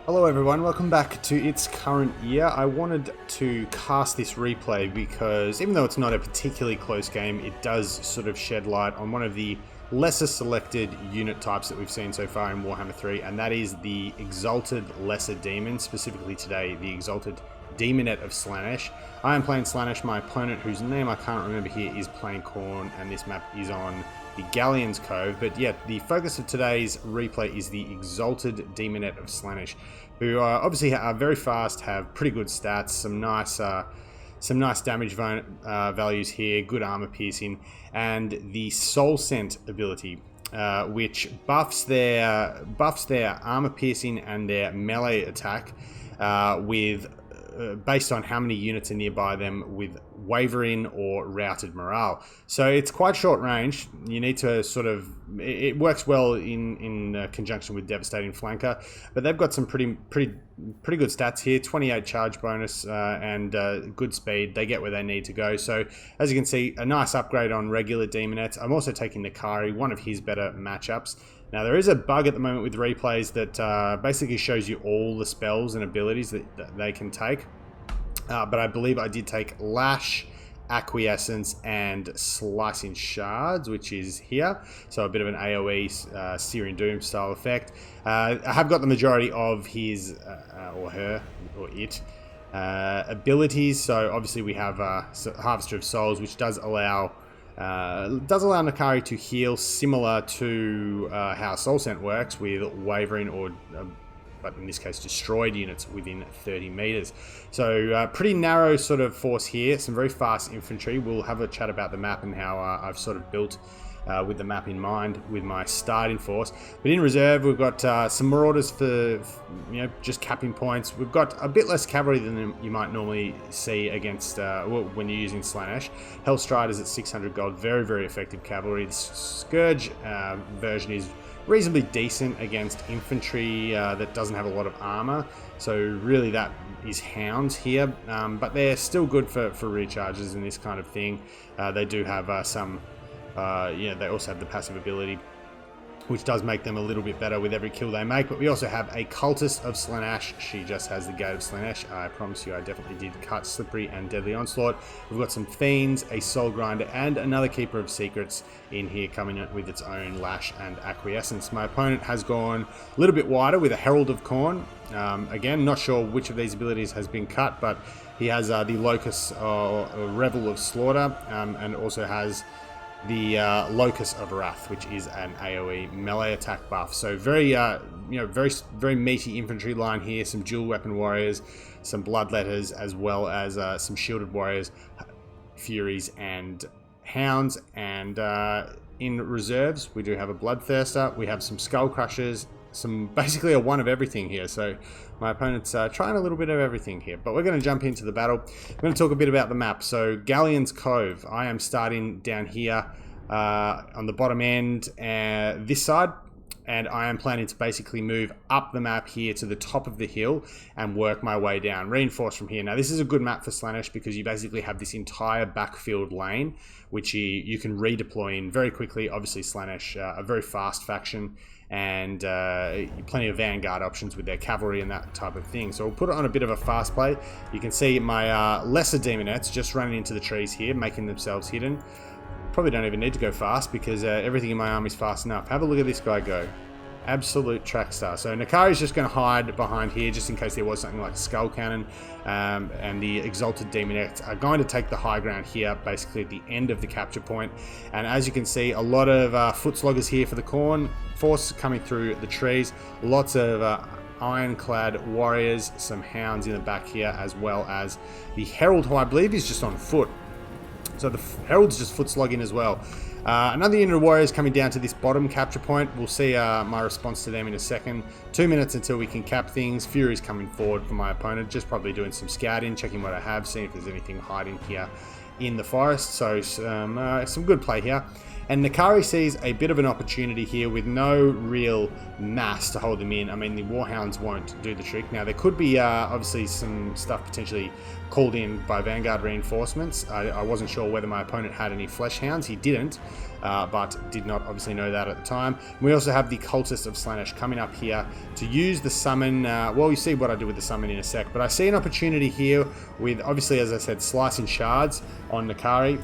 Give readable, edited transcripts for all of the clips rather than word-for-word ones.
Hello everyone, welcome back to Its Current Year. I wanted to cast this replay because even though it's not a particularly close game, it does sort of shed light on one of the lesser selected unit types that we've seen so far in Warhammer 3, and that is the Exalted Lesser Demon, specifically today, the Exalted Demonette of Slaanesh. I am playing Slaanesh. My opponent, whose name I can't remember here, is playing Khorne, and this map is on the Galleon's Cove. But yeah, the focus of today's replay is the Exalted Demonette of Slaanesh, who obviously are very fast, have pretty good stats, some nice damage values here, good armor piercing, and the Soul Scent ability, which buffs their armor piercing and their melee attack with based on how many units are nearby them with wavering or routed morale. So it's quite short range. You need to sort of, it works well in conjunction with Devastating Flanker, but they've got some pretty good stats here. 28 charge bonus and good speed. They get where they need to go. So as you can see, a nice upgrade on regular Demonettes. I'm also taking Nakari, one of his better matchups. Now there is a bug at the moment with replays that basically shows you all the spells and abilities that they can take. But I believe I did take Lash, Acquiescence, and Slicing Shards, which is here. So a bit of an AoE Searing Doom style effect. I have got the majority of his, or her, or it, abilities. So obviously we have Harvester of Souls, which does allow Nakari to heal, similar to how Soul Scent works, with wavering or, but in this case, destroyed units within 30 meters. So pretty narrow sort of force here. Some very fast infantry. We'll have a chat about the map and how I've sort of built with the map in mind with my starting force. But in reserve, we've got some Marauders for just capping points. We've got a bit less cavalry than you might normally see against when you're using Slaanesh. Hellstriders at 600 gold, very, very effective cavalry. The Scourge version is reasonably decent against infantry that doesn't have a lot of armor. So really that is Hounds here, but they're still good for recharges and this kind of thing. They do have some they also have the passive ability, which does make them a little bit better with every kill they make. But we also have a Cultist of Slaanesh. She just has the Gate of Slaanesh. I promise you, I definitely did cut Slippery and Deadly Onslaught. We've got some Fiends, a Soul Grinder, and another Keeper of Secrets in here, coming in with its own Lash and Acquiescence. My opponent has gone a little bit wider with a Herald of Khorne. Again, not sure which of these abilities has been cut, but he has the Locus or Revel of Slaughter, and also has the Locus of Wrath, which is an AoE melee attack buff. So very, very meaty infantry line here. Some dual weapon warriors, some bloodletters, as well as some shielded warriors, Furies, and Hounds. And in reserves, we do have a Bloodthirster. We have some Skull Crushers. Basically a one of everything here. So my opponent's trying a little bit of everything here, but we're going to jump into the battle. I'm going to talk a bit about the map. So Galleon's Cove, I am starting down here on the bottom end, this side, and I am planning to basically move up the map here to the top of the hill and work my way down, reinforce from here. Now this is a good map for Slaanesh because you basically have this entire backfield lane, which you can redeploy in very quickly. Obviously Slaanesh, a very fast faction, and plenty of vanguard options with their cavalry and that type of thing. So we'll put it on a bit of a fast play. You can see my lesser demonettes just running into the trees here, making themselves hidden. Probably don't even need to go fast because everything in my army is fast enough. Have a look at this guy go. Absolute track star. So Nakari's just going to hide behind here just in case there was something like a skull cannon, and the Exalted Demonettes are going to take the high ground here, basically at the end of the capture point. And as you can see, a lot of foot sloggers here for the Khorne force coming through the trees. Lots of ironclad warriors, some Hounds in the back here, as well as the Herald, who I believe is just on foot. So the Herald's just foot slogging as well. Another unit of warriors coming down to this bottom capture point. We'll see my response to them in a second. 2 minutes until we can cap things. Fury's coming forward for my opponent, just probably doing some scouting, checking what I have, seeing if there's anything hiding here in the forest. So some good play here. And Nakari sees a bit of an opportunity here with no real mass to hold them in. I mean, the Warhounds won't do the trick. Now, there could be obviously some stuff potentially called in by Vanguard reinforcements. I wasn't sure whether my opponent had any Flesh Hounds. He didn't, but did not obviously know that at the time. We also have the Cultist of Slaanesh coming up here to use the summon. Well, you see what I do with the summon in a sec, but I see an opportunity here with, obviously, as I said, Slicing Shards on Nakari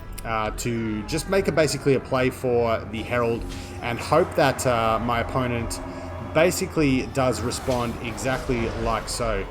to just make basically a play for the Herald and hope that my opponent basically does respond exactly like so.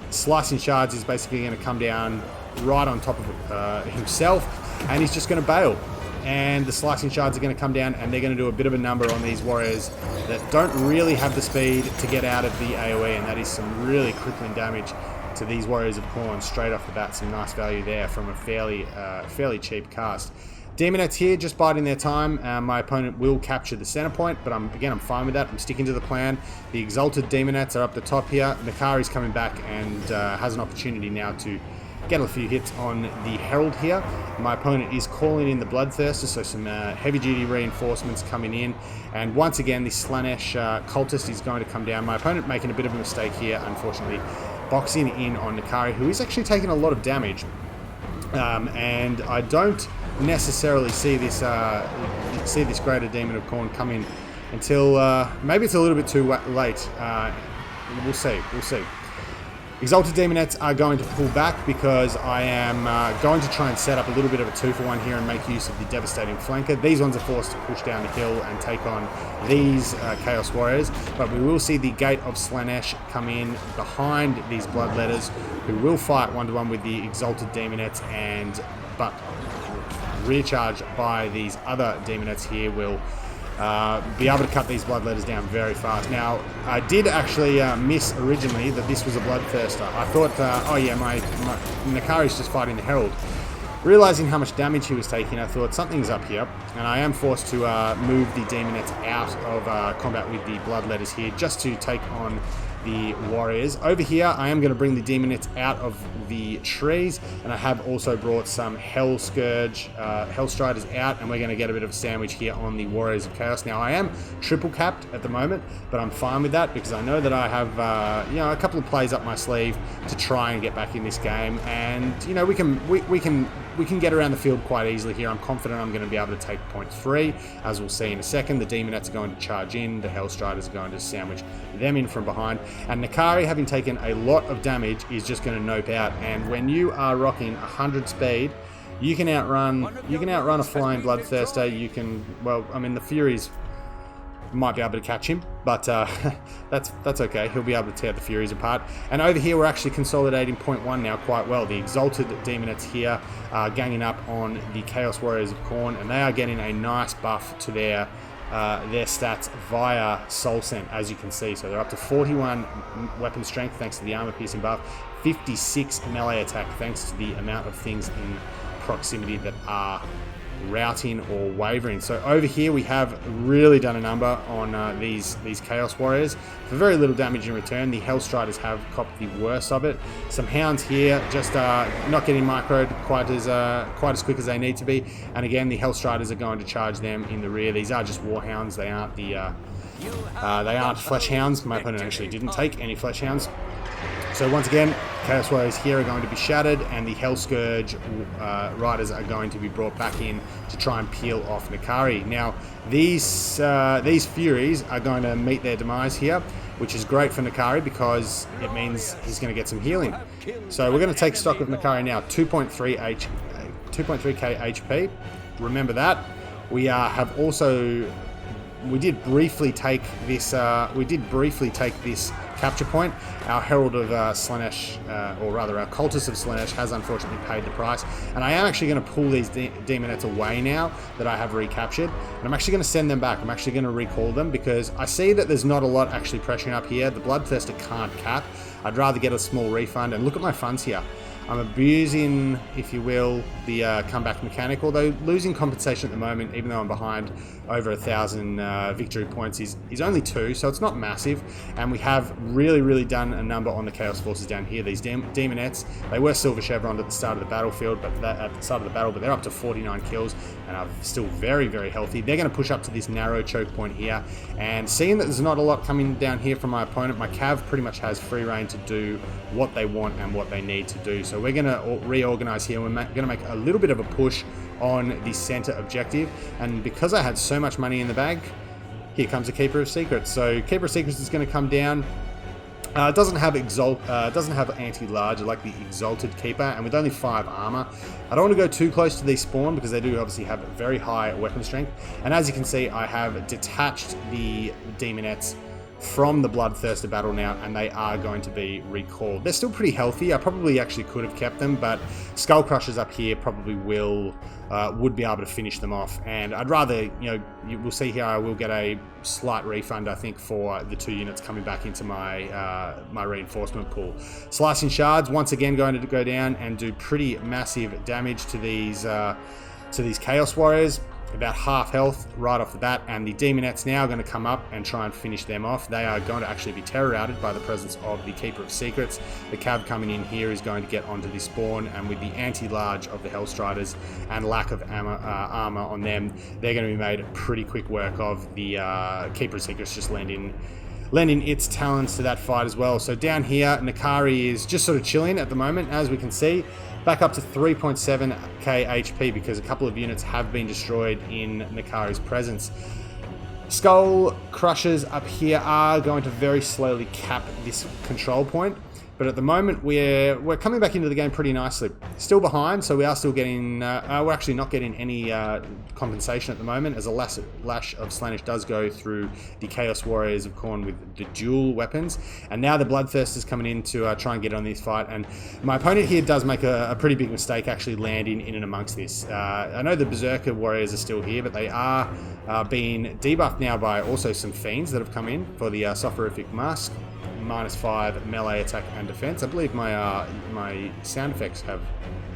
Slicing Shards is basically going to come down right on top of himself, and he's just going to bail. And the Slicing Shards are going to come down, and they're going to do a bit of a number on these warriors that don't really have the speed to get out of the AoE, and that is some really crippling damage to these Warriors of Khorne straight off the bat. Some nice value there from a fairly cheap cast. Demonettes here just biding their time. My opponent will capture the center point, but I'm fine with that. I'm sticking to the plan. The Exalted Demonettes are up the top here. Nakari's coming back and has an opportunity now to get a few hits on the Herald here. My opponent is calling in the Bloodthirster, so some heavy-duty reinforcements coming in. And once again, the Slaanesh Cultist is going to come down. My opponent making a bit of a mistake here, unfortunately, boxing in on Nakari, who is actually taking a lot of damage. And I don't necessarily see this Greater Demon of Khorne come in until maybe it's a little bit too late. We'll see. Exalted Demonettes are going to pull back because I am going to try and set up a little bit of a 2-for-1 here and make use of the Devastating Flanker. These ones are forced to push down the hill and take on these Chaos Warriors, but we will see the Gate of Slaanesh come in behind these Bloodletters, who will fight one-to-one with the Exalted Demonettes, but rear charge by these other Demonettes here will be able to cut these Bloodletters down very fast. Now, I did actually miss originally that this was a Bloodthirster. I thought, oh yeah, my Nakari's just fighting the Herald. Realizing how much damage he was taking, I thought something's up here, and I am forced to move the Demonettes out of combat with the Bloodletters here just to take on the Warriors. Over here, I am going to bring the Demonettes out of the trees, and I have also brought some Hell Striders out, and we're going to get a bit of a sandwich here on the Warriors of Chaos. Now, I am triple capped at the moment, but I'm fine with that because I know that I have a couple of plays up my sleeve to try and get back in this game, and we can get around the field quite easily here. I'm confident I'm going to be able to take point 3, as we'll see in a second. The Demonettes are going to charge in, the Hell Striders are going to sandwich them in from behind, and Nakari, having taken a lot of damage, is just going to nope out. And when you are rocking 100 speed, you can outrun a flying Bloodthirster. You can, the Furies might be able to catch him, but that's okay. He'll be able to tear the Furies apart. And over here, we're actually consolidating point 1 now quite well. The Exalted Demonettes here are ganging up on the Chaos Warriors of Khorne, and they are getting a nice buff to their stats via Soul Scent, as you can see. So they're up to 41 weapon strength thanks to the armor piercing buff, 56 melee attack thanks to the amount of things in proximity that are routing or wavering. So over here we have really done a number on these Chaos Warriors for very little damage in return. The Hell Striders have copped the worst of it. Some Hounds here just not getting microed quite as quick as they need to be, and again the Hell Striders are going to charge them in the rear. These are just Warhounds. They aren't they aren't Flesh Hounds. My opponent actually didn't take any Flesh Hounds. So once again, Chaos Warriors here are going to be shattered, and the Hell Scourge Riders are going to be brought back in to try and peel off Nakari. Now, these Furies are going to meet their demise here, which is great for Nakari because it means he's going to get some healing. So we're going to take stock of Nakari now, 2.3k HP. Remember that. We did briefly take this capture point. Our Herald of Slaanesh, or rather our Cultist of Slaanesh, has unfortunately paid the price, and I am actually going to pull these Demonettes away now that I have recaptured, and I'm actually going to send them back. I'm actually going to recall them because I see that there's not a lot actually pressuring up here. The Bloodthirster can't cap. I'd rather get a small refund, and look at my funds here. I'm abusing, if you will, the comeback mechanic, although losing compensation at the moment, even though I'm behind over 1,000 victory points, is only 2, so it's not massive. And we have really done a number on the Chaos Forces down here. These Demonettes, they were Silver Chevron at the start of the battlefield, but at the start of the battle, but they're up to 49 kills and are still very healthy. They're going to push up to this narrow choke point here, and seeing that there's not a lot coming down here from my opponent, my Cav pretty much has free reign to do what they want and what they need to do. So we're going to reorganize here. We're going to make a little bit of a push on the center objective, and because I had so much money in the bag, here comes the Keeper of Secrets. So Keeper of Secrets is going to come down. It doesn't have anti-large, like the Exalted Keeper, and with only 5 armor. I don't want to go too close to these spawn because they do obviously have very high weapon strength. And as you can see, I have detached the Demonettes from the Bloodthirster battle now, and they are going to be recalled. They're still pretty healthy. I probably actually could have kept them, but Skull Crushers up here probably would be able to finish them off. And I'd rather, we'll see here, I will get a slight refund, I think, for the 2 units coming back into my my reinforcement pool. Slicing Shards, once again, going to go down and do pretty massive damage to these Chaos Warriors. About half health right off the bat, and the Demonettes now are going to come up and try and finish them off. They are going to actually be terror-outed by the presence of the Keeper of Secrets. The Cav coming in here is going to get onto the spawn, and with the anti-large of the Hellstriders and lack of armor on them, they're going to be made pretty quick work of. The Keeper of Secrets just lending its talents to that fight as well. So down here, Nakari is just sort of chilling at the moment, as we can see. Back up to 3.7k HP because a couple of units have been destroyed in Nakari's presence. Skull Crushers up here are going to very slowly cap this control point, but at the moment we're coming back into the game pretty nicely. Still behind, so we are still getting, we're actually not getting any compensation at the moment, as a lash of Slaanesh does go through the Chaos Warriors of Khorne with the dual weapons, and now the Bloodthirster's coming in to try and get on this fight, and my opponent here does make a pretty big mistake actually landing in and amongst this. I know the Berserker Warriors are still here, but they are being debuffed now by also some Fiends that have come in for the Soporific Mask. -5 melee attack and defense. I believe my sound effects have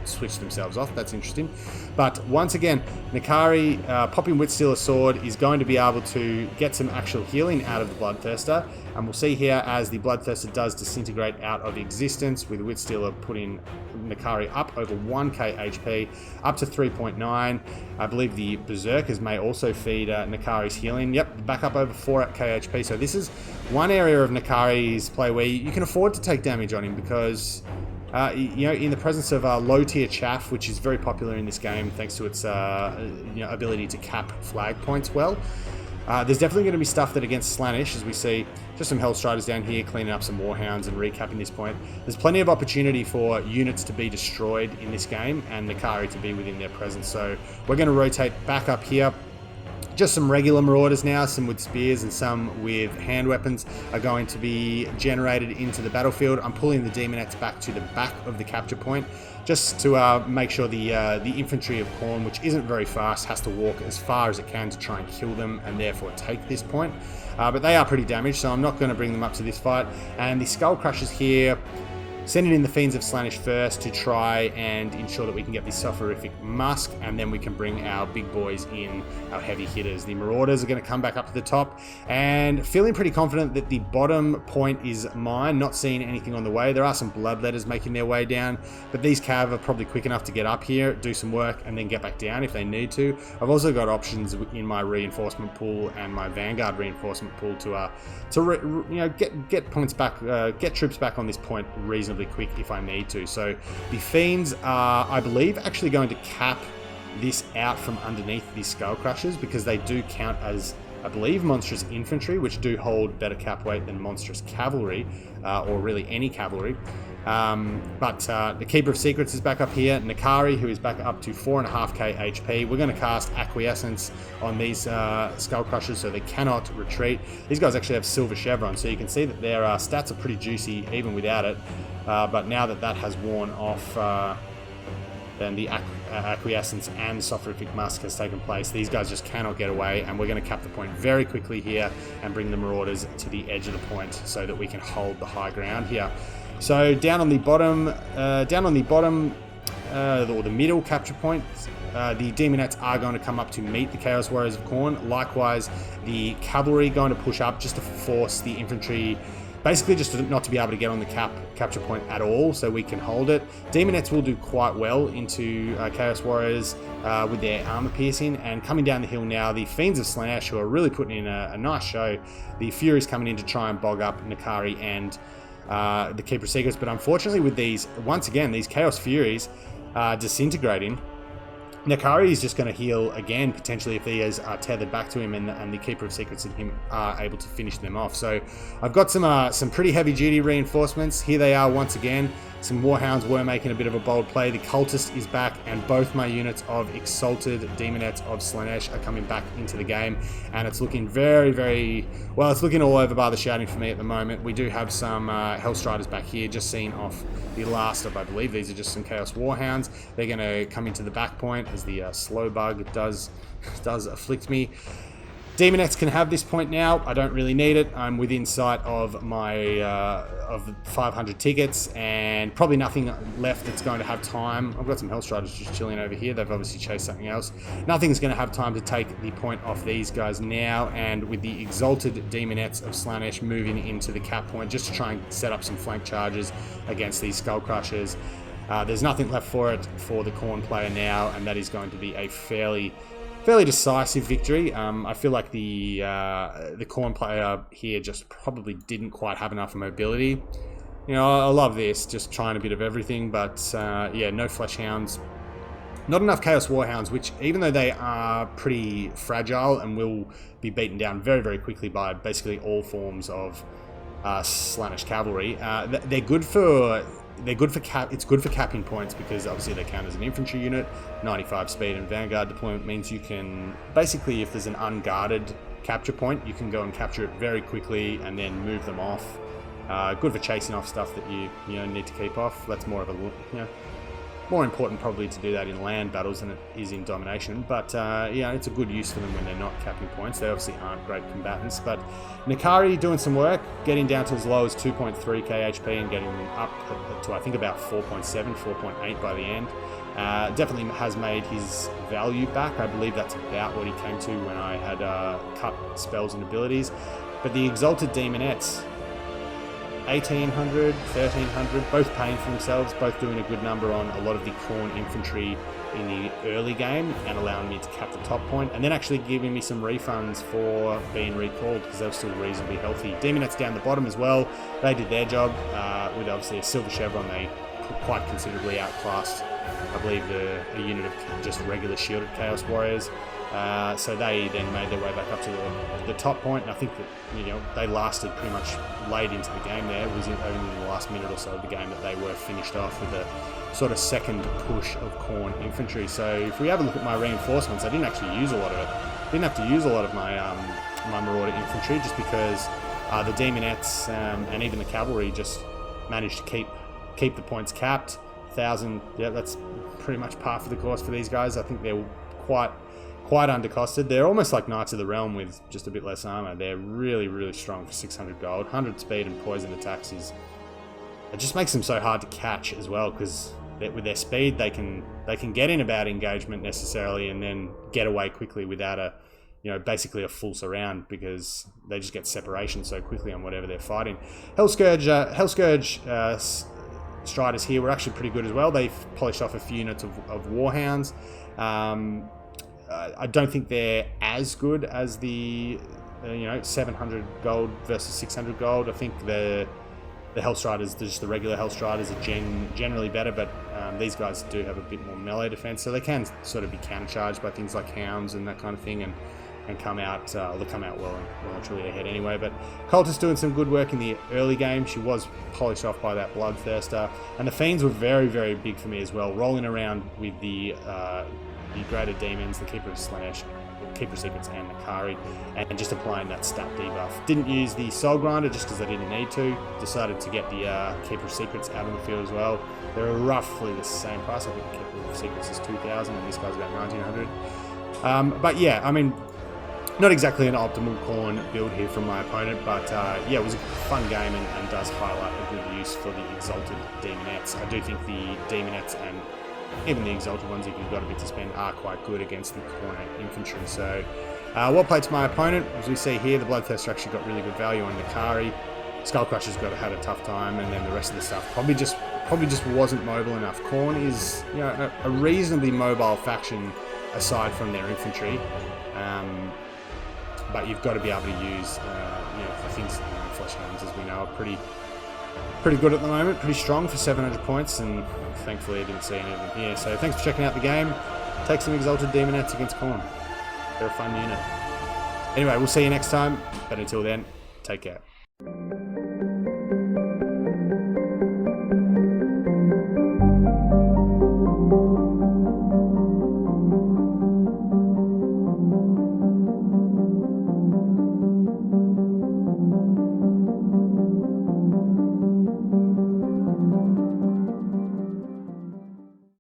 switched themselves off. That's interesting. But once again, Nakari popping Whitstealer Sword is going to be able to get some actual healing out of the Bloodthirster, and we'll see here as the Bloodthirster does disintegrate out of existence, with Whitstealer putting Nakari up over 1k HP, up to 3.9. I believe the Berserkers may also feed Nakari's healing. Yep, back up over 4k HP. So this is one area of Nakari's play where you can afford to take damage on him, because in the presence of low tier chaff, which is very popular in this game thanks to its ability to cap flag points well. There's definitely going to be stuff that against Slaanesh, as we see just some Hellstriders down here cleaning up some Warhounds and recapping this point. There's plenty of opportunity for units to be destroyed in this game and Nakari to be within their presence. So we're going to rotate back up here. Just some regular Marauders now, some with spears and some with hand weapons, are going to be generated into the battlefield. I'm pulling the Demonettes back to the back of the capture point, just to make sure the infantry of Khorne, which isn't very fast, has to walk as far as it can to try and kill them and therefore take this point. But they are pretty damaged, so I'm not going to bring them up to this fight. And the Skull Crushers here, sending in the Fiends of Slaanesh first to try and ensure that we can get the Soporific Musk, and then we can bring our big boys in, our heavy hitters. The Marauders are going to come back up to the top, and feeling pretty confident that the bottom point is mine, not seeing anything on the way. There are some Bloodletters making their way down, but these Cav are probably quick enough to get up here, do some work, and then get back down if they need to. I've also got options in my reinforcement pool and my Vanguard reinforcement pool to get points back, get troops back on this point reasonably quick if I need to. So the Fiends are, I believe, actually going to cap this out from underneath these Skull Crushers, because they do count as, I believe, monstrous infantry, which do hold better cap weight than monstrous cavalry, or really any cavalry. But the Keeper of Secrets is back up here. Nakari, who is back up to 4.5k HP. We're going to cast Acquiescence on these Skull Crushers so they cannot retreat. These guys actually have Silver Chevron, so you can see that their stats are pretty juicy even without it. But now that that has worn off, then the Acquiescence and Soporific Musk has taken place. These guys just cannot get away, and we're going to cap the point very quickly here and bring the Marauders to the edge of the point so that we can hold the high ground here. So down on the bottom, or the middle capture point, the Demonettes are going to come up to meet the Chaos Warriors of Khorne. Likewise, the cavalry going to push up just to force the infantry, basically just not to be able to get on the capture point at all, so we can hold it. Demonettes will do quite well into Chaos Warriors with their armor piercing. And coming down the hill now, the Fiends of Slaanesh, who are really putting in a nice show. The Furies coming in to try and bog up Nakari and the Keeper of Secrets. But unfortunately with these, once again, these Chaos Furies disintegrating, Nakari is just going to heal again, potentially, if he is tethered back to him, and the Keeper of Secrets and him are able to finish them off. So I've got some pretty heavy-duty reinforcements. Here they are once again. Some Warhounds were making a bit of a bold play. The Cultist is back, and both my units of Exalted Demonettes of Slaanesh are coming back into the game. And it's looking very, very... well, it's looking all over by the shouting for me at the moment. We do have some Hellstriders back here, just seen off the last of, I believe, these are just some Chaos Warhounds. They're going to come into the back point as the slow bug does afflict me. Demonettes can have this point now. I don't really need it. I'm within sight of my of 500 tickets, and probably nothing left that's going to have time. I've got some Hellstriders just chilling over here. They've obviously chased something else. Nothing's going to have time to take the point off these guys now, and with the Exalted Demonettes of Slaanesh moving into the cap point just to try and set up some flank charges against these Skull Crushers. There's nothing left for it for the Khorne player now, and that is going to be a fairly decisive victory. I feel like the Khorne player here just probably didn't quite have enough mobility. You know, I love this, just trying a bit of everything, but yeah, no Flesh Hounds. Not enough Chaos Warhounds, which, even though they are pretty fragile and will be beaten down very, very quickly by basically all forms of Slaanesh cavalry, they're good for... it's good for capping points, because obviously they count as an infantry unit. 95 speed and Vanguard deployment means you can basically, if there's an unguarded capture point, you can go and capture it very quickly and then move them off. Good for chasing off stuff that you need to keep off. That's more of a more important probably to do that in land battles than it is in domination, but it's a good use for them when they're not capping points. They obviously aren't great combatants, but Nakari doing some work, getting down to as low as 2.3k HP and getting up to I think about 4.7, 4.8 by the end. Definitely has made his value back. I believe that's about what he came to when I had cut spells and abilities. But the Exalted Demonettes, 1800, 1300, both paying for themselves, both doing a good number on a lot of the Khorne infantry in the early game and allowing me to cap the top point, and then actually giving me some refunds for being recalled because they were still reasonably healthy. Demonettes down the bottom as well, they did their job with obviously a silver chevron. They quite considerably outclassed, I believe, a unit of just regular shielded Chaos Warriors. So they then made their way back up to the top point, and I think that they lasted pretty much late into the game there. It was only in the last minute or so of the game that they were finished off with a sort of second push of Khorne infantry. So if we have a look at my reinforcements, I didn't actually use a lot of it. Didn't have to use a lot of my my Marauder infantry, just because the Demonettes and even the cavalry just managed to keep the points capped. 1,000, yeah, that's pretty much par for the course for these guys. I think they're quite undercosted. They're almost like Knights of the Realm with just a bit less armor. They're really, really strong for 600 gold. 100 speed and poison attacks it just makes them so hard to catch as well, because with their speed they can get in a bad engagement necessarily and then get away quickly without basically a full surround, because they just get separation so quickly on whatever they're fighting. Hellscourge Striders here were actually pretty good as well. They've polished off a few units of Warhounds. I don't think they're as good as the 700 gold versus 600 gold. I think the Hellstriders, just the regular Hellstriders, are generally better, but these guys do have a bit more melee defense, so they can sort of be countercharged by things like hounds and that kind of thing, and come out they'll come out well and truly ahead anyway. But Cultist doing some good work in the early game. She was polished off by that Bloodthirster, and the Fiends were very, very big for me as well, rolling around with the Greater Demons, the Keeper of Slaanesh, Keeper of Secrets and Nakari, and just applying that stat debuff. Didn't use the Soul Grinder just because I didn't need to. Decided to get the Keeper of Secrets out on the field as well. They're roughly the same price. I think Keeper of Secrets is 2,000 and this guy's about 1,900. But yeah, I mean, Not exactly an optimal Khorne build here from my opponent, but yeah, it was a fun game and does highlight a good use for the Exalted Demonettes. I do think the Demonettes and even the Exalted ones, if you've got a bit to spend, are quite good against the Khorne infantry. So, well played to my opponent. As we see here, the Bloodthirster actually got really good value on Nakari. Skullcrusher's had a tough time, and then the rest of the stuff probably just wasn't mobile enough. Khorne is, you know, a reasonably mobile faction aside from their infantry. But you've got to be able to use, you know, for things, Flesh Hounds, as we know, are pretty good at the moment, pretty strong for 700 points, and thankfully I didn't see any of them here. So thanks for checking out the game. Take some Exalted Demonettes against Khorne. They're a fun unit. Anyway, we'll see you next time, but until then, take care.